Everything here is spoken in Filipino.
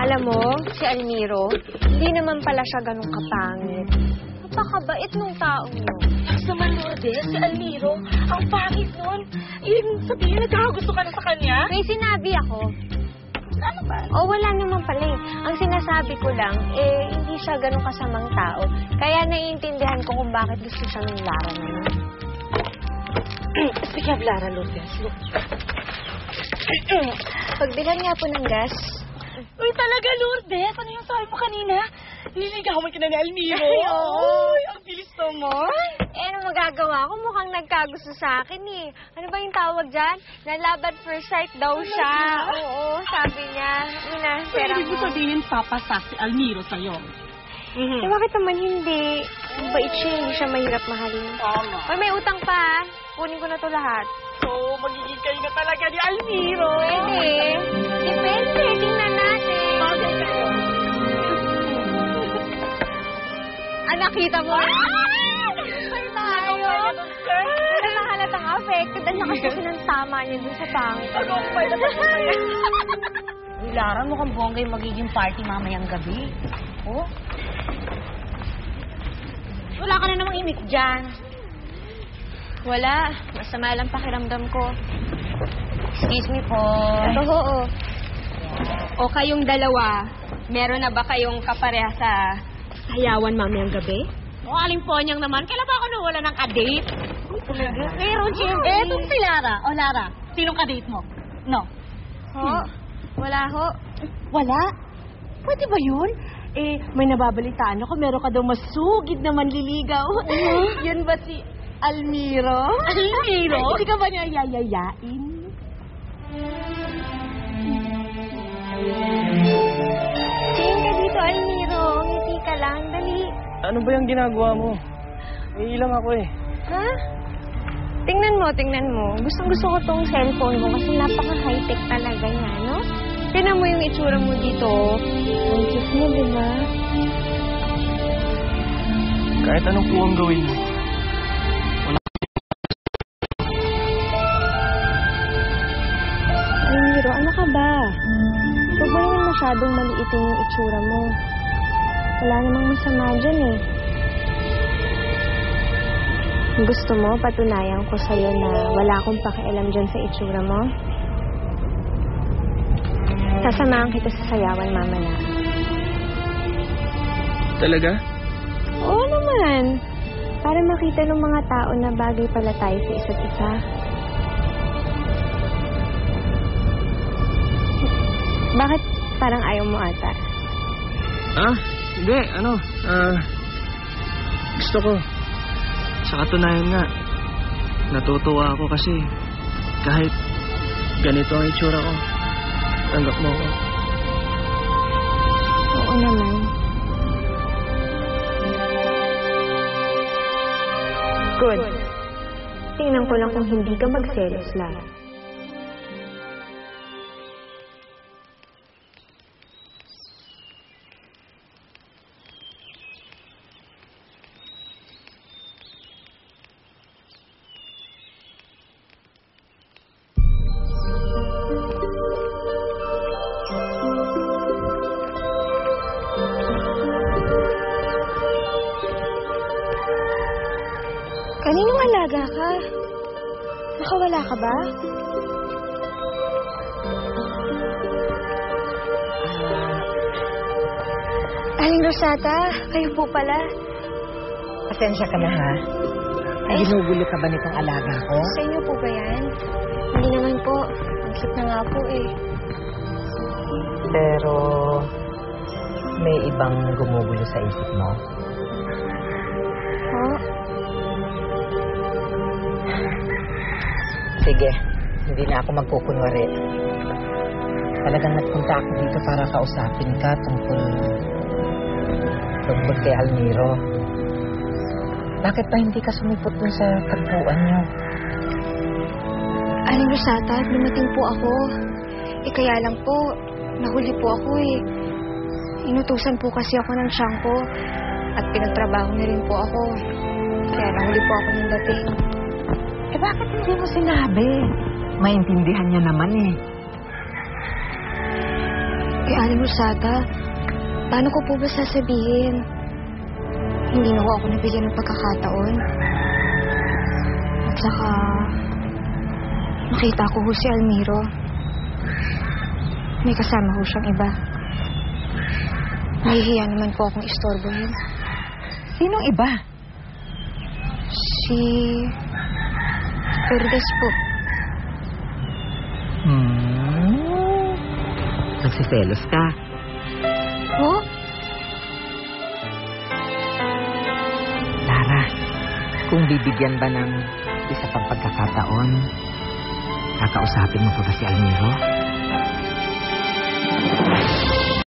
Alam mo, si Almiro, hindi naman pala siya ganun kapangit. Napakabait nung taong yun. Sa Lourdes, si Almiro, ang pangit nun. Ibig sabihin, nagkakagusto ka na sa kanya? May sinabi ako. Ano ba? O wala naman pala eh. Ang sinasabi ko lang, hindi siya ganun kasamang tao. Kaya naiintindihan ko kung bakit gusto siya ng Lara naman. Speaking of Lara, Lourdes, look. Pagbilan nga po ng gas. Uy, talaga, Lourdes? Ano yung sabi mo kanina? Nililigawan ka na ni Almiro? Ay, ang bilis naman. ano magagawa ko? Mukhang nagkagusto sa akin eh. Ano ba yung tawag dyan? Nalaban first sight daw siya. Oo, sabi niya. Pera Ibig mo. sabihin, papasak si Almiro sa'yo. Bakit naman hindi? Bait siya, hindi siya mahirap mahalin. Tama. Ay, may utang pa. Kunin ko na to lahat. So, magiging kayo na talaga ni Almiro. Pwede. Depende. Tingnan natin. Bagay kayo. Nakita mo? Ay, tayo. Wala nakahalatang affected. Ang lakas kasi ng tama niya dun sa pangit. Ano ang pala na Uy, Lara, mukhang bongga yung magiging party mamayang gabi. Oh? Wala ka na namang imik dyan. Wala. Masama lang pakiramdam ko. Excuse me po. Ito, oo. O kayong dalawa, meron na ba kayong kapareha sa sayawan mamayang gabi? O, aling ponyang naman. Kailan ba ako nawala ng kadate? Meron siya. Etong si Lara. O, Lara, sinong kadate mo? No. Ho? Wala ho. Wala? Pwede ba yun? May nababalitaan ako. Meron ka daw masugid na manliligaw. Yun ba si Almiro? Almiro? Hindi ka ba niya yayayain? Tingin ka dito, Almiro. Ngiti ka lang. Dali. Ano ba yung ginagawa mo? May ilang ako eh. Ha? Tingnan mo, tingnan mo. Gustong-gusto ko tong cellphone mo kasi napaka-high-tech talaga niya, no? Tingnan mo yung itsura mo dito. Ang cute mo, di ba? Kahit anong puwang gawin mo. Almiro, ano ka ba? Huwag mo naman masyadong maliitin yung itsura mo. Wala namang masama dyan eh. Gusto mo, patunayan ko sa'yo na wala akong pakialam dyan sa itsura mo? Sasamahan kita sa sayawan mamaya. Talaga? Oo naman. Para makita ng mga tao na bagay pala tayo sa isa't isa. Bakit parang ayaw mo ata? Hindi. Gusto ko. Sa katunayan nga, natutuwa ako kasi kahit ganito ang itsura ko, tanggap mo ako. Oo naman. Good. Tingnan ko lang kung hindi ka magselos, Lara. Kaninong alaga ka? Nakawala ka ba? Aling Rosata, kayo po pala. Pasensya ka na, ha? Ginugulo ka ba nitong alaga ko? Sa inyo po ba yan? Hindi naman po. Ang cute na nga po eh. Pero may ibang gumugulo sa isip mo. Ho? Sige, hindi na ako magkukunwari. Talagang nagpunta ako dito para kausapin ka tungkol kay Almiro. Bakit pa hindi ka sumipot dun sa tagpuan niyo? Aling Rosata, dumating po ako. Kaya lang po, nahuli po ako eh. Inutusan po kasi ako ng tiyang ko at pinagtrabaho na rin po ako. Kaya nahuli po ako ng dating. Bakit hindi mo sinabi? Maintindihan niya naman eh. Kay Aling Rosada, paano ko po ba sasabihin? Hindi na ako nabigyan ng pagkakataon. At saka, nakita ko ho si Almiro. May kasama ho siyang iba. Nahihiya naman po akong istorbohin. Sinong iba? Si Lourdes po. Nagsiselos ka? Ho? Lara, kung bibigyan ba ng isa pang pagkakataon, kakausapin mo pa ba si Almiro?